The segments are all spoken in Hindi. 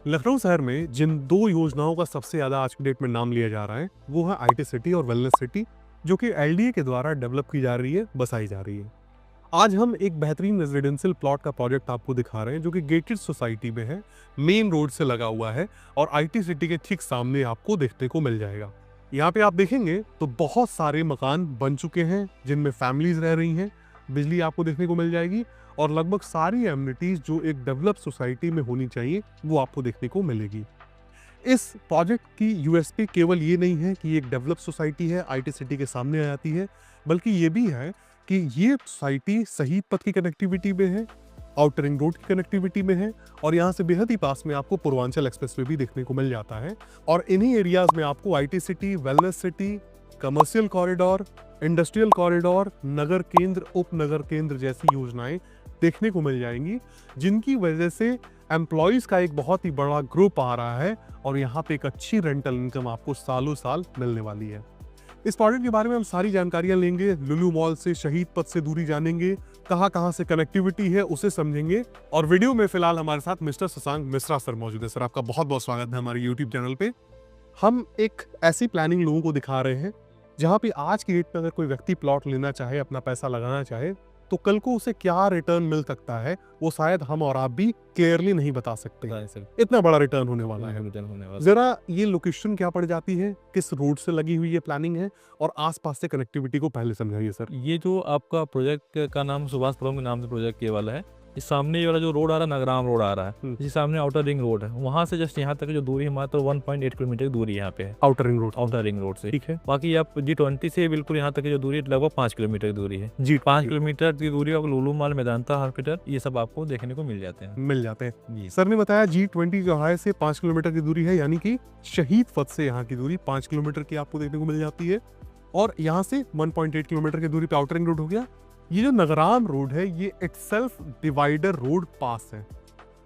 लखनऊ शहर में जिन दो योजनाओं का सबसे ज्यादा आज की डेट में नाम लिया जा रहा है वो है आईटी सिटी और वेलनेस सिटी, जो कि एलडीए के द्वारा डेवलप की जा रही है, बसाई जा रही है। आज हम एक बेहतरीन रेजिडेंशियल प्लॉट का प्रोजेक्ट आपको दिखा रहे हैं जो कि गेटेड सोसाइटी में है, मेन रोड से लगा हुआ है और आईटी सिटी के ठीक सामने आपको देखने को मिल जाएगा। यहाँ पे आप देखेंगे तो बहुत सारे मकान बन चुके हैं जिनमें फैमिलीज रह रही हैं, बिजली आपको देखने को मिल जाएगी और लगभग सारी एमिनिटीज जो एक डेवलप सोसाइटी में होनी चाहिए वो आपको देखने को मिलेगी। इस प्रोजेक्ट की यूएसपी केवल ये नहीं है कि एक डेवलप सोसाइटी है, आईटी सिटी के सामने आ जाती है, बल्कि ये भी है कि ये सोसाइटी शहीद पथ की कनेक्टिविटी में है, आउटर रिंग रोड की कनेक्टिविटी में है और यहाँ से बेहद ही पास में आपको पूर्वांचल एक्सप्रेसवे भी देखने को मिल जाता है। और इन्हीं एरियाज में आपको IT city, wellness city, commercial corridor, industrial corridor, नगर केंद्र, उपनगर केंद्र जैसी योजनाएं देखने को मिल जाएंगी, जिनकी वजह से एम्प्लॉयज का एक बहुत ही बड़ा ग्रुप आ रहा है और यहाँ पे एक अच्छी रेंटल इनकम आपको सालों साल मिलने वाली है। इस प्रोजेक्ट के बारे में हम सारी जानकारियां लेंगे, लुलु मॉल से शहीद पथ से दूरी जानेंगे, कहाँ से कनेक्टिविटी है उसे समझेंगे। और वीडियो में फिलहाल हमारे साथ मिस्टर शशांक मिश्रा सर मौजूद है। सर, आपका बहुत बहुत स्वागत है हमारे यूट्यूब चैनल पे। हम एक ऐसी प्लानिंग लोगों को दिखा रहे हैं जहाँ पे आज की डेट में अगर कोई व्यक्ति प्लॉट लेना चाहे, अपना पैसा लगाना चाहे, तो कल को उसे क्या रिटर्न मिल सकता है वो शायद हम और आप भी क्लियरली नहीं बता सकते। इतना बड़ा रिटर्न होने वाला है। जरा ये लोकेशन क्या पड़ जाती है, किस रोड से लगी हुई ये प्लानिंग है और आसपास से कनेक्टिविटी को पहले समझाइए सर। ये जो आपका प्रोजेक्ट का नाम सुभाष पुरम के नाम से प्रोजेक्ट ये वाला है। इस सामने ये वाला जो रोड आ रहा है, नगराम रोड आ रहा है, इसी सामने आउटर रिंग रोड है। वहाँ से जस्ट यहाँ तक जो दूरी है मात्र 1.8 किलोमीटर की दूरी यहाँ पे है, आउटर रिंग रोड से। ठीक है। बाकी आप G20 से बिल्कुल यहाँ तक की जो दूरी है लगभग 5 किलोमीटर की दूरी है। जी 5 किलोमीटर की दूरी आप लुलु मॉल, मेदांता हॉस्पिटल, ये सब आपको देखने को मिल जाते हैं। सर ने बताया G20 चौराहे से 5 किलोमीटर की दूरी है, यानी कि शहीद पथ से यहाँ की दूरी 5 किलोमीटर की आपको देखने को मिल जाती है और यहाँ से 1.8 किलोमीटर की दूरी पे आउटर रिंग रोड हो गया। ये जो नगराम रोड है ये इटसेल्फ डिवाइडर रोड पास है।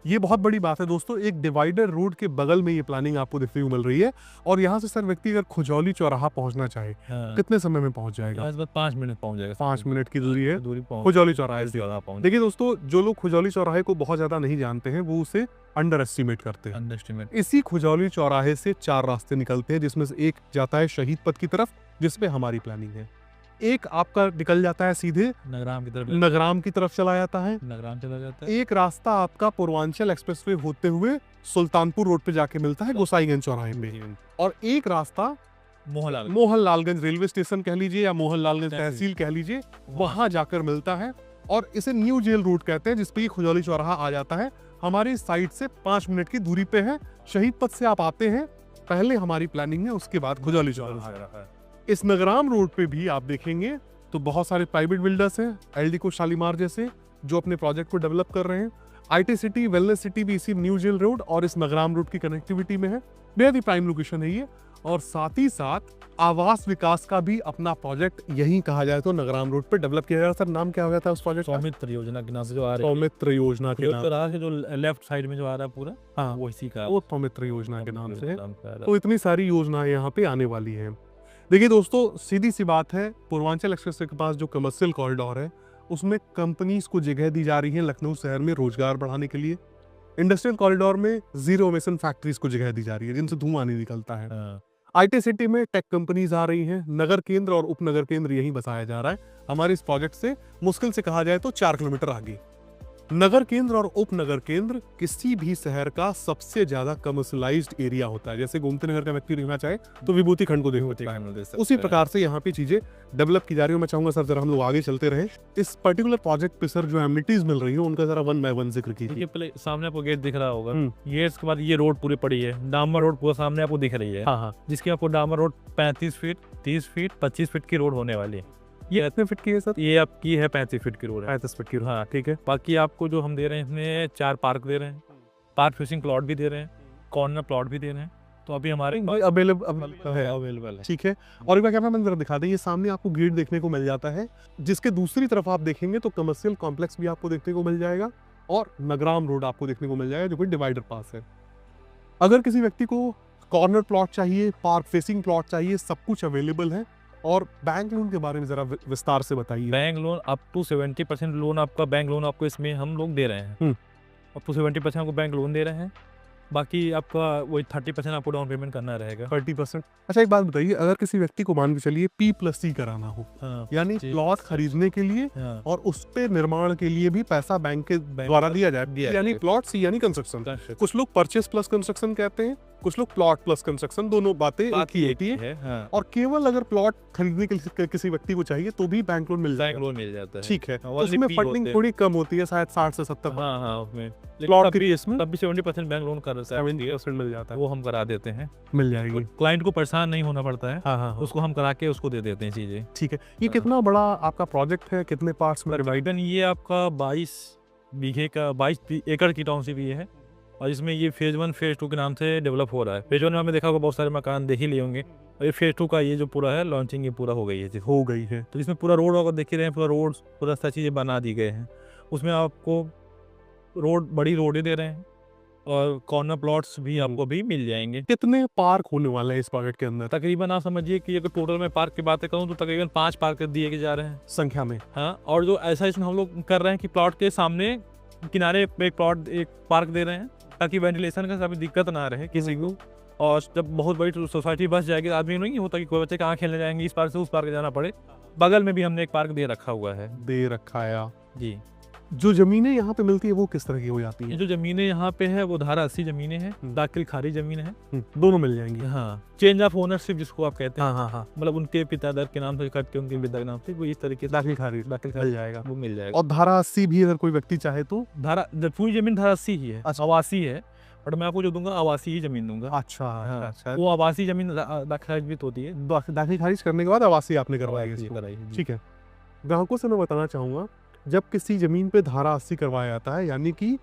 ये बहुत बड़ी बात है दोस्तों, एक डिवाइडर रोड के बगल में ये प्लानिंग आपको देखने को मिल रही है और यहाँ से सर व्यक्ति अगर खुजौली चौराहा पहुंचना चाहे, कितने समय में पहुंच जाएगा? 5 मिनट पहुंच जाएगा। 5 मिनट की दूरी है खुजौली चौराहे से। देखिए दोस्तों, जो लोग खुजौली चौराहे को बहुत ज्यादा नहीं जानते हैं वो उसे अंडर एस्टिमेट करते हैं। इसी खुजौली चौराहे से 4 रास्ते निकलते हैं, जिसमें से एक जाता है शहीद पथ की तरफ जिसपे हमारी प्लानिंग है, एक आपका निकल जाता है सीधे नगराम की तरफ चला जाता है, एक रास्ता आपका पूर्वांचल एक्सप्रेसवे होते हुए सुल्तानपुर रोड पे जाके मिलता है गोसाईगंज चौराहे में, और एक रास्ता मोहनलालगंज रेलवे स्टेशन कह लीजिए या मोहनलालगंज तहसील कह लीजिए, वहां जाकर मिलता है और इसे न्यू जेल रोड कहते हैं, जिसपे खुजौली चौराहा आ जाता है। हमारी साइड से 5 मिनट की दूरी पे है। शहीद पथ से आप आते हैं, पहले हमारी प्लानिंग है, उसके बाद खुजौली चौराहा है। इस नगराम रोड पे भी आप देखेंगे तो बहुत सारे प्राइवेट बिल्डर्स हैं, एलडीको शालीमार जैसे, जो अपने प्रोजेक्ट को डेवलप कर रहे हैं। आईटी सिटी, वेलनेस सिटी भी इसी न्यू जेल रोड और इस नगराम रोड की कनेक्टिविटी में है। बेहद ही प्राइम लोकेशन है ये। और साथ ही साथ आवास विकास का भी अपना प्रोजेक्ट यही कहा जाए तो नगराम रोड पे डेवलप किया जा रहा है। सर, नाम क्या हो गया था उस प्रोजेक्ट? सौमित्र योजना के नाम से जो आ रहा है। सौमित्र योजना के नाम से जो लेफ्ट साइड में जो आ रहा है पूरा, हाँ वो इसी का, वो सौमित्र योजना के नाम से। तो इतनी सारी योजनाएं यहाँ पे आने वाली है। देखिए दोस्तों, सीधी सी बात है, पूर्वांचल एक्सप्रेसवे के पास जो कमर्शियल कॉरिडोर है उसमें कंपनीज को जगह दी जा रही है लखनऊ शहर में रोजगार बढ़ाने के लिए। इंडस्ट्रियल कॉरिडोर में जीरो एमिशन फैक्ट्रीज को जगह दी जा रही है जिनसे धुआं नहीं निकलता है। आईटी सिटी में टेक कंपनीज आ रही हैं, नगर केंद्र और उपनगर केंद्र यही बसाया जा रहा है। हमारे इस प्रोजेक्ट से मुश्किल से कहा जाए तो 4 किलोमीटर आगे। नगर केंद्र और उपनगर केंद्र किसी भी शहर का सबसे ज्यादा कमर्शलाइज्ड एरिया होता है। जैसे गोमती नगर का व्यक्ति रहना चाहे तो विभूति खंड को देखो, उसी प्रकार से यहाँ पे चीजें डेवलप की जा रही है। मैं चाहूंगा सर जरा हम लोग आगे चलते रहे। इस पर्टिकुलर प्रोजेक्ट पे सर जो एमिनिटीज मिल रही है उनका जरा 1 बाय 1 जिक्र कीजिए। पहले सामने आपको गेट दिख रहा होगा, ये इसके बाद ये रोड पूरी पड़ी है, डामर रोड पूरा सामने आपको दिख रही है। हाँ, जिसकी आपको डामर रोड 35 फीट, 30 फीट, 25 फीट की रोड होने वाली है। ये कितने फीट की है सर? ये आपकी है 35 फीट की रोड है। 35 फीट की रोड, हाँ ठीक है। बाकी आपको जो हम दे रहे हैं इसमें 4 पार्क दे रहे हैं, पार्क फेसिंग प्लॉट भी दे रहे हैं, कॉर्नर प्लॉट भी दे रहे हैं। तो अभी हमारे अवेलेबल है, ठीक है। और एक बार कैमरा मैन जरा दिखा दें, ये सामने आपको गेट देखने को मिल जाता है, जिसके दूसरी तरफ आप देखेंगे तो कमर्शियल कॉम्प्लेक्स भी आपको देखने को मिल जाएगा और नगराम रोड आपको देखने को मिल जाएगा जो कि डिवाइडर पास है। अगर किसी व्यक्ति को कॉर्नर प्लॉट चाहिए, पार्क फेसिंग प्लॉट चाहिए, सब कुछ अवेलेबल है। और बैंक लोन के बारे में जरा विस्तार से बताइए। Bank loan up to 70% loan आपका, बैंक लोन आपको इसमें हम लोग दे रहे हैं। अप टू 70% आपको बैंक लोन दे रहे हैं। बाकी आपका वही 30% आपको डाउन पेमेंट करना रहेगा। 30%। अच्छा एक बात बताइए, अगर किसी व्यक्ति को मान के चलिए P+C कराना हो, हाँ, यानी जी। प्लॉट खरीदने के लिए हाँ, और उस पे निर्माण के लिए भी पैसा बैंक के द्वारा दिया जाए, यानी जाए। प्लॉट सी यानी कंस्ट्रक्शन। कुछ लोग परचेस प्लस कंस्ट्रक्शन कहते हैं, कुछ लोग प्लॉट प्लस कंस्ट्रक्शन, दोनों बातें एक ही होती है। हाँ, और केवल अगर प्लॉट खरीदने के लिए किसी व्यक्ति को चाहिए तो भी बैंक लोन मिल बैंक जाएगा। लोन मिल जाता है। ठीक है, हाँ, तो only उसमें P फंडिंग होते हैं। थोड़ी कम होती है, शायद 60 से 70 हाँ, हाँ, उसमें प्लॉट तब की भी इसमें तब भी 70% बैंक लोन कर सकते हैं, 70% मिल जाता है, वो हम करा देते हैं। मिल जाएगी। क्लाइंट को परेशान नहीं होना पड़ता है, हाँ हाँ हाँ, उसको हम करा के उसको दे देते हैं चीज़ें। ठीक है। ये कितना बड़ा आपका प्रोजेक्ट है, कितने पार्ट्स में डिवाइड? तकरीबन ये आपका 22 बीघे का 22 एकड़ की टाउनशिप ये है, और इसमें ये फेज़ 1 फेज़ 2 के नाम से डेवलप हो रहा है। फेज़ 1 में आपने देखा होगा बहुत सारे मकान देख ही लिए होंगे, और ये फेज़ 2 का ये जो पूरा है लॉन्चिंग ये पूरा हो गई है। हो गई है। तो इसमें पूरा रोड अगर देख ही रहे हैं, पूरा रोड पूरा सारी चीज़ें बना दी गए हैं। उसमें आपको रोड बड़ी रोडें दे रहे हैं, और कॉर्नर प्लॉट्स भी आपको भी मिल जाएंगे। कितने पार्क होने वाले हैं इस प्रोजेक्ट के अंदर तकरीबन आप समझिए कि अगर टोटल में पार्क की बातें करूँ तो तकरीबन 5 पार्क दिए जा रहे हैं। संख्या में? हाँ, और जो ऐसा इसमें हम लोग कर रहे हैं कि प्लॉट के सामने किनारे पे एक पार्क दे रहे हैं, ताकि वेंटिलेशन का कभी दिक्कत ना रहे किसी को। और जब बहुत बड़ी सोसाइटी बस जाएगी, आदमी नहीं होता कि कोई बच्चे कहाँ खेलने जाएंगे, इस पार्क से उस पार्क जाना पड़े। बगल में भी हमने एक पार्क दे रखा हुआ है। दे रखा है जी। जो जमीनें यहाँ पे मिलती है वो किस तरह की हो जाती ये हैं? जो जमीनें यहाँ पे है वो धारा 80 जमीनें हैं, दाखिल खारी जमीन है। दोनों मिल जाएंगी? हाँ, चेंज ऑफ ओनरशिप जिसको आप कहते हैं। हाँ हाँ हाँ, मतलब उनके पितादर के नाम से करके उनके पिता के नाम से वो इस तरीके से दाखिल खारिज दाखिल मिल जाएगा। वो मिल जाएगा। और धारा 80 भी अगर कोई व्यक्ति चाहे तो? धारा पूरी जमीन धारा 80 ही है, अच्छा। आवासी है, बट मैं आपको जो दूंगा आवासी ही जमीन दूंगा। अच्छा हाँ, अच्छा, वो आवासी जमीन दाखिल होती है। दाखिल खारिज करने के बाद आवासीय आपने करवाएगा आवासी इसको? कराई है, जी। ठीक है। ग्राहकों से मैं बताना चाहूंगा, जब किसी जमीन पे धारा 80 करवाया जाता है, यानी कि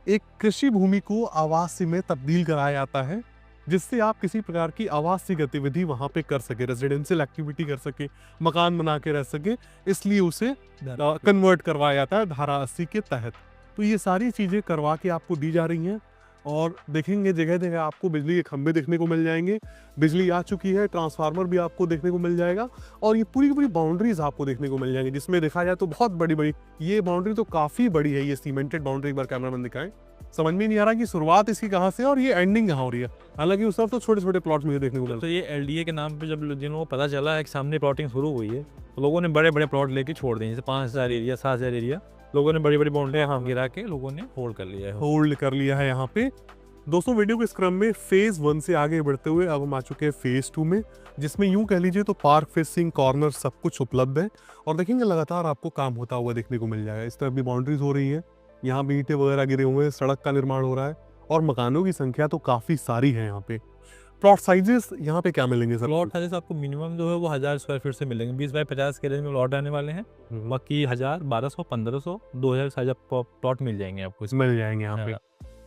एक कृषि भूमि को आवासीय में तब्दील कराया जाता है, जिससे आप किसी प्रकार की आवासीय गतिविधि वहां पे कर सके, रेजिडेंशियल एक्टिविटी कर सके, मकान बना के रह सके, इसलिए उसे कन्वर्ट करवाया जाता है धारा 80 के तहत। तो ये सारी चीजें करवा के आपको दी जा रही हैं, और देखेंगे जगह जगह आपको बिजली के खंभे देखने को मिल जाएंगे, बिजली आ चुकी है, ट्रांसफार्मर भी आपको देखने को मिल जाएगा, और ये पूरी की पूरी बाउंड्रीज आपको देखने को मिल जाएंगी, जिसमें देखा जाए तो बहुत बड़ी बड़ी ये बाउंड्री तो काफी बड़ी है, ये सीमेंटेड बाउंड्री। एक बार कैमरामैन दिखाएं, समझ में नहीं आ रहा कि शुरुआत इसकी कहाँ से और ये एंडिंग कहाँ हो रही है। हालांकि उस तरफ तो छोटे छोटे प्लॉट मुझे देखने को मिलते तो ये एलडीए के नाम पे जब जिन लोगों को पता चला है कि सामने प्लॉटिंग शुरू हुई है, तो लोगों ने बड़े बड़े प्लॉट लेके छोड़ दिए, जैसे 5000 एरिया 7000 एरिया लोगों ने बड़ी बड़ी बाउंड्री गिरा के लोगों ने होल्ड कर लिया है। होल्ड कर लिया है यहाँ पे। दोस्तों वीडियो के इस क्रम में फेज 1 से आगे बढ़ते हुए अब हम आ चुके हैं फेज 2 में, जिसमें यूं कह लीजिए तो पार्क फेसिंग कॉर्नर सब कुछ उपलब्ध है, और देखेंगे लगातार आपको काम होता हुआ देखने को मिल जाएगा। इस तरफ भी बाउंड्रीज हो रही है, यहाँ भी ईंटें वगैरह गिरे हुए हैं, सड़क का निर्माण हो रहा है, और मकानों की संख्या तो काफी सारी है यहाँ पे। प्लॉट साइजेस यहाँ पे क्या मिलेंगे सर? प्लॉट साइज आपको मिनिमम जो है वो 1000 स्क्वायर फीट से मिलेंगे, 20 बाय 50 के रेंज में प्लॉट आने वाले हैं। बाकी 1000 1200 1500 2000 साइज प्लॉट मिल जाएंगे आपको इसमें। मिल जाएंगे यहाँ पे। हाँ।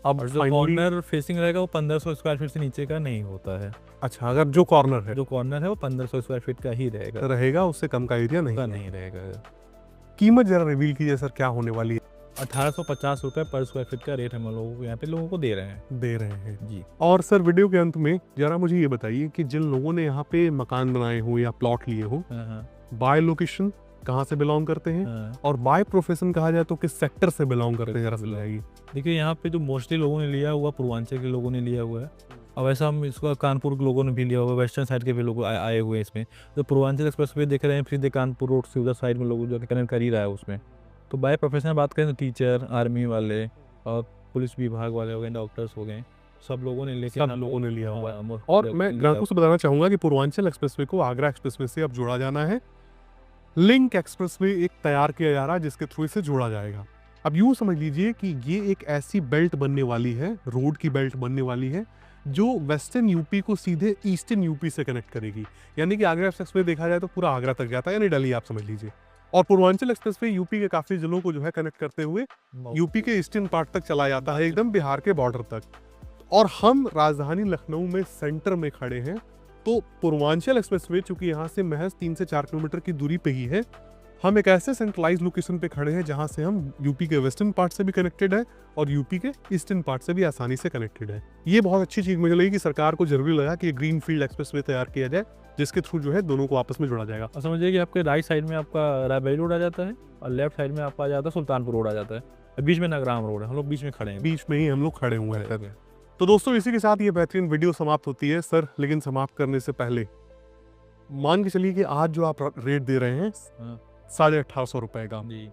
अब और जो finally- कॉर्नर फेसिंग रहेगा वो 1500 स्क्वायर फीट से नीचे का नहीं होता है। अच्छा, अगर जो कॉर्नर है जो कॉर्नर है वो 1500 स्क्वायर फीट का ही रहेगा, रहेगा, उससे कम का एरिया नहीं। नहीं रहेगा। कीमत जरा रिवील कीजिए सर, क्या होने वाली है? 1850 रुपये पर स्क्वायर फीट का रेट हम लोगों को यहाँ पे लोगों को दे रहे हैं। दे रहे हैं जी। और सर वीडियो के अंत में जरा मुझे ये बताइए कि जिन लोगों ने यहाँ पे मकान बनाए हो या प्लॉट लिए हो, बाय लोकेशन कहाँ से बिलोंग करते हैं, और बाय प्रोफेशन कहा जाए तो किस सेक्टर से बिलोंग करते हैं, जरा समझाइए। देखिए यहाँ पे जो मोस्टली लोगों ने लिया हुआ पूर्वांचल के लोगों ने लिया हुआ है, और वैसा हम इसका कानपुर के लोगों ने भी लिया हुआ है, वेस्टर्न साइड के भी लोग आए हुए हैं इसमें। जो पूर्वांचल एक्सप्रेस वे देख रहे हैं, सीधे कानपुर रोड से उधर साइड में लोग जो कनेक्ट कर ही रहा है उसमें। तो बाय प्रोफेशन बात करें तो टीचर, आर्मी वाले और पुलिस विभाग वाले हो गए, डॉक्टर्स हो गए, सब लोगों ने लेके सब लोगों ने लिया हुआ है। हाँ, और मैं ग्राहकों से बताना चाहूंगा कि पूर्वांचल एक्सप्रेसवे को आगरा एक्सप्रेसवे से अब जोड़ा जाना है। लिंक एक्सप्रेसवे एक तैयार किया जा रहा है जिसके थ्रू इसे जोड़ा जाएगा। अब यूं समझ लीजिए कि ये एक ऐसी बेल्ट बनने वाली है, रोड की बेल्ट बनने वाली है, जो वेस्टर्न यूपी को सीधे ईस्टर्न यूपी से कनेक्ट करेगी। यानी कि आगरा एक्सप्रेसवे देखा जाए तो पूरा आगरा तक जाता है, यानी दिल्ली आप समझ लीजिए। और पूर्वांचल एक्सप्रेसवे यूपी के काफी जिलों को जो है कनेक्ट करते हुए यूपी के ईस्टर्न पार्ट तक चला जाता है, एकदम बिहार के बॉर्डर तक। और हम राजधानी लखनऊ में सेंटर में खड़े हैं, तो पूर्वांचल एक्सप्रेसवे चूंकि यहाँ से महज 3 से 4 किलोमीटर की दूरी पे ही है, हम एक ऐसे सेंट्रलाइज लोकेशन पे खड़े हैं जहां से हम यूपी के वेस्टर्न पार्ट से भी कनेक्टेड है और यूपी के ईस्टर्न पार्ट से भी आसानी से कनेक्टेड है। ये बहुत अच्छी चीज मुझे लगी कि सरकार को जरूरी लगा कि ग्रीन फील्ड एक्सप्रेसवे तैयार किया जाए, जिसके थ्रू जो है दोनों को आपस में जोड़ा जाएगा। और समझिए कि आपके राइट साइड में आपका रायबरेली रोड आ जाता है, और लेफ्ट साइड में आपका आ जाता है सुल्तानपुर रोड आ जाता है, बीच में नगराम रोड है, हम लोग बीच में खड़े हैं। बीच में ही हम लोग खड़े हुए हैं। तो दोस्तों इसी के साथ ये बेहतरीन वीडियो समाप्त होती है सर, लेकिन समाप्त करने से पहले मान के चलिए कि आज जो आप रेट दे रहे हैं हाँ। 1850 रुपए का, जी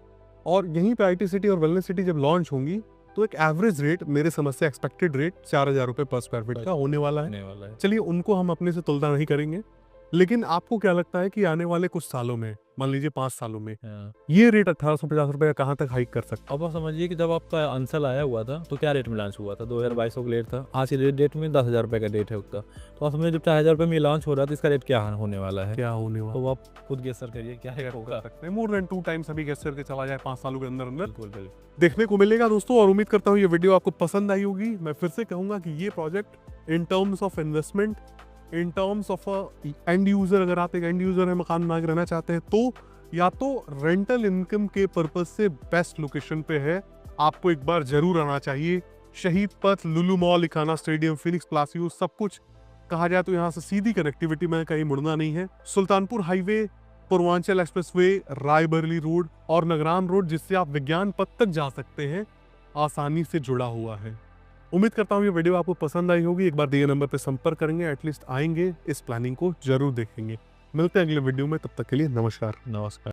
और यहीं पे IT सिटी और वेलनेस सिटी जब लॉन्च होंगी तो एक एवरेज रेट मेरे समझ से एक्सपेक्टेड रेट 4000 रुपए पर स्क्वायर फीट का होने वाला है। होने वाला है। चलिए उनको हम अपने से तुलना नहीं करेंगे, लेकिन आपको क्या लगता है कि आने वाले कुछ सालों में, मान लीजिए 5 सालों में, हाँ। ये रेट 1850 रुपए का कहाँ तक हाइक कर सकता अब आप समझिए कि जब आपका आंसर आया हुआ था तो क्या रेट में लॉन्च हुआ था, 2022 का रेट था, आज के डेट में 10,000 रुपये का रेट है उसका। तो आप समझिए जब 4000 रुपये में लॉन्च हो रहा है तो इसका रेट क्या होने वाला है, क्या होने वाला तो आप खुद गेस सर करिए क्या रेट होगा। सकते हैं। मोर देन 2 टाइम्स अभी गेस करके चला जाए 5 सालों के अंदर अंदर बिल्कुल बिल्कुल। देखने को मिलेगा दोस्तों। और उम्मीद करता हूँ ये वीडियो आपको पसंद आई होगी। मैं फिर से कहूंगा कि ये project in terms of investment, in terms of and user, अगर आप एक एंड यूजर है, मकान बना के रहना चाहते हैं, तो या तो रेंटल इनकम के पर्पज से बेस्ट लोकेशन पे है, आपको एक बार जरूर आना चाहिए। शहीद पथ, लुलु मॉल, इखाना स्टेडियम, फिनिक्स प्लासियो, सब कुछ कहा जाए तो यहाँ से सीधी कनेक्टिविटी में, कहीं मुड़ना नहीं है। Sultanpur highway, Purvanchal expressway, Raebareli road और नगराम रोड, जिससे आप विज्ञान पथ तक जा सकते हैं, आसानी से जुड़ा हुआ है। उम्मीद करता हूँ ये वीडियो आपको पसंद आई होगी। एक बार दिए नंबर पे संपर्क करेंगे, एटलीस्ट आएंगे, इस प्लानिंग को जरूर देखेंगे। मिलते हैं अगले वीडियो में, तब तक के लिए नमस्कार। नमस्कार।